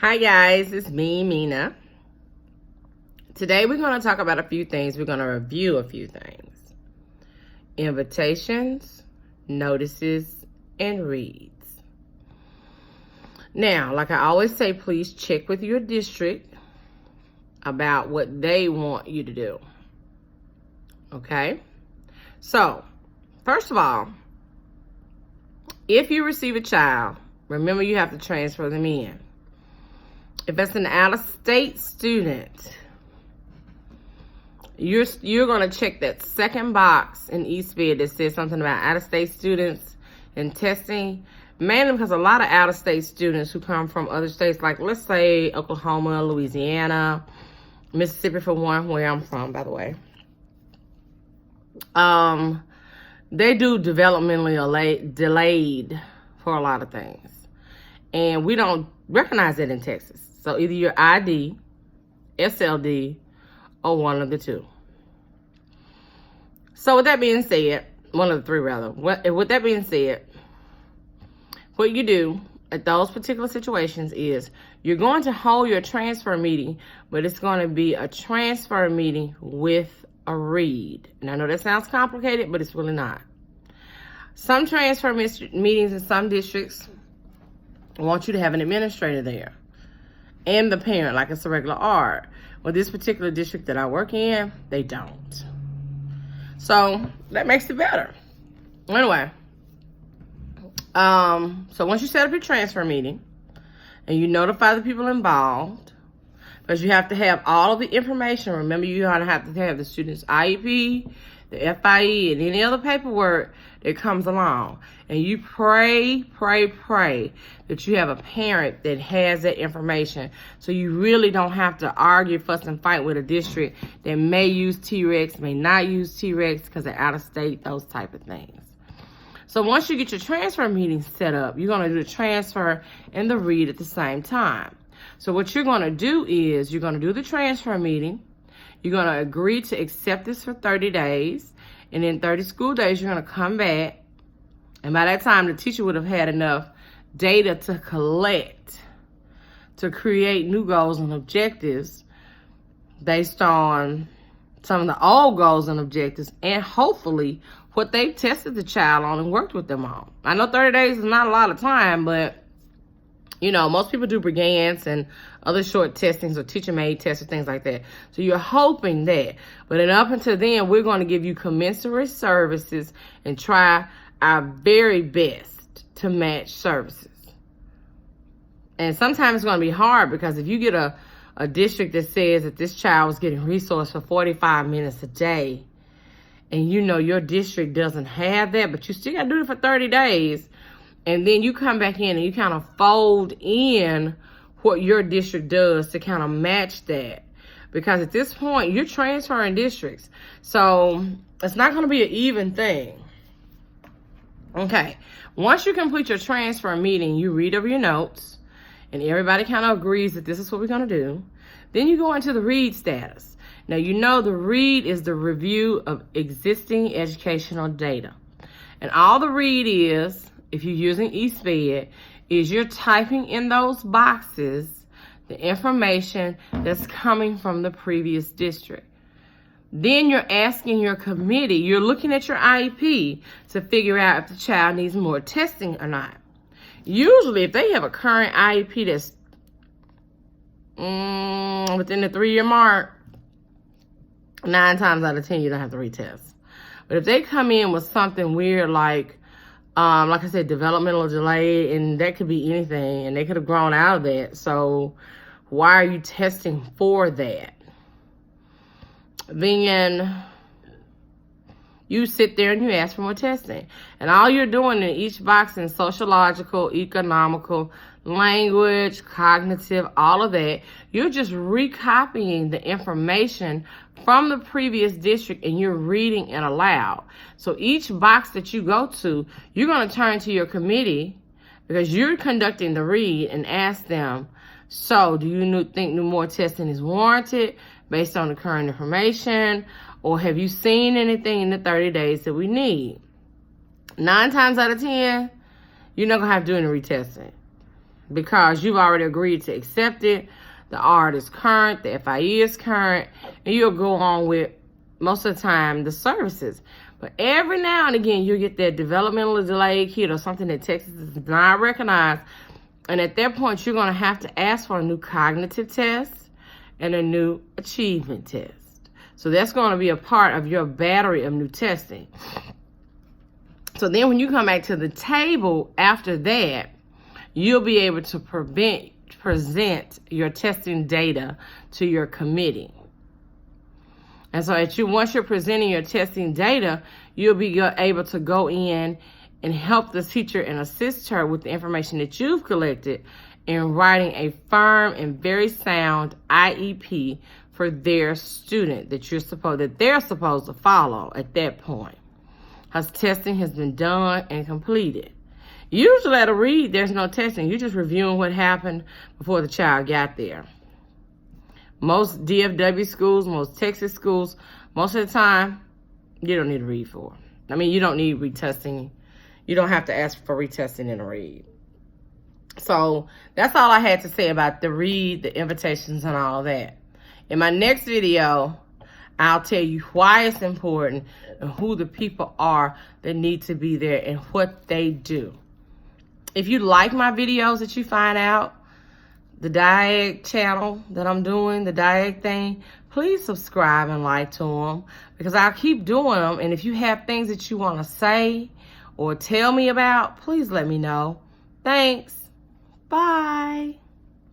Hi guys, it's me, Mina. Today we're going to talk about a few things. We're going to review a few things. Invitations, notices, and reads. Now, like I always say, please check with your district about what they want you to do. Okay? So, first of all, if you receive a child, remember you have to transfer them in. If it's an out-of-state student, you're going to check that second box in eSped that says something about out-of-state students and testing, mainly because a lot of out-of-state students who come from other states, like let's say Oklahoma, Louisiana, Mississippi for one, where I'm from, by the way, they do developmentally delayed for a lot of things. And we don't recognize that in Texas. So either your ID, SLD, or one of the two. So with that being said, one of the three rather. With that being said, what you do at those particular situations is you're going to hold your transfer meeting, but it's going to be a transfer meeting with a read. And I know that sounds complicated, but it's really not. Some transfer meetings in some districts want you to have an administrator there and the parent, like it's a regular ARD. Well, this particular district that I work in, they don't. So that makes it better. Anyway, so once you set up your transfer meeting and you notify the people involved, because you have to have all of the information. Remember, you're going to have the student's IEP, the FIE, and any other paperwork that comes along. And you pray that you have a parent that has that information. So you really don't have to argue, fuss, and fight with a district that may use T-Rex, may not use T-Rex because they're out of state, those type of things. So once you get your transfer meeting set up, you're going to do the transfer and the read at the same time. So what you're going to do is you're going to do the transfer meeting. You're going to agree to accept this for 30 days. And in 30 school days, you're going to come back. And by that time, the teacher would have had enough data to collect, to create new goals and objectives based on some of the old goals and objectives, and hopefully what they've tested the child on and worked with them on. I know 30 days is not a lot of time, but you know, most people do brigades and other short testings or teacher-made tests or things like that. So you're hoping that. But then up until then, we're going to give you commensurate services and try our very best to match services. And sometimes it's going to be hard because if you get a district that says that this child was getting resourced for 45 minutes a day, and you know your district doesn't have that, but you still got to do it for 30 days, and then you come back in and you kind of fold in what your district does to kind of match that. Because at this point, you're transferring districts. So it's not going to be an even thing. Okay. Once you complete your transfer meeting, you read over your notes. And everybody kind of agrees that this is what we're going to do. Then you go into the read status. Now, you know the read is the review of existing educational data. And all the read is, if you're using eSped, is you're typing in those boxes the information that's coming from the previous district. Then you're asking your committee, you're looking at your IEP to figure out if the child needs more testing or not. Usually, if they have a current IEP that's within the 3-year mark, 9 times out of 10, you don't have to retest. But if they come in with something weird like I said, developmental delay, and that could be anything, and they could have grown out of that. So why are you testing for that? Then you sit there and you ask for more testing. And all you're doing in each box in sociological, economical, language, cognitive, all of that, you're just recopying the information from the previous district and you're reading it aloud. So each box that you go to, you're going to turn to your committee because you're conducting the read and ask them, so do you think more testing is warranted based on the current information, or have you seen anything in the 30 days that we need? 9 times out of 10, you're not going to have to do any retesting. because you've already agreed to accept it. The art is current, the FIE is current, and you'll go on with, most of the time, the services. But every now and again, you'll get that developmental delay kid or something that Texas does not recognize. And at that point, you're going to have to ask for a new cognitive test and a new achievement test. So that's going to be a part of your battery of new testing. So then when you come back to the table after that, you'll be able to present your testing data to your committee. And so once you're presenting your testing data, you'll be able to go in and help the teacher and assist her with the information that you've collected in writing a firm and very sound IEP for their student that they're supposed to follow at that point. Because testing has been done and completed. Usually at a read, there's no testing. You're just reviewing what happened before the child got there. Most DFW schools, most Texas schools, most of the time, you don't need to read for. I mean, you don't need retesting. You don't have to ask for retesting in a read. So that's all I had to say about the read, the invitations, and all that. In my next video, I'll tell you why it's important and who the people are that need to be there and what they do. If you like my videos that you find out, the Diag channel that I'm doing, the Diag thing, please subscribe and like to them because I'll keep doing them. And if you have things that you want to say or tell me about, please let me know. Thanks. Bye.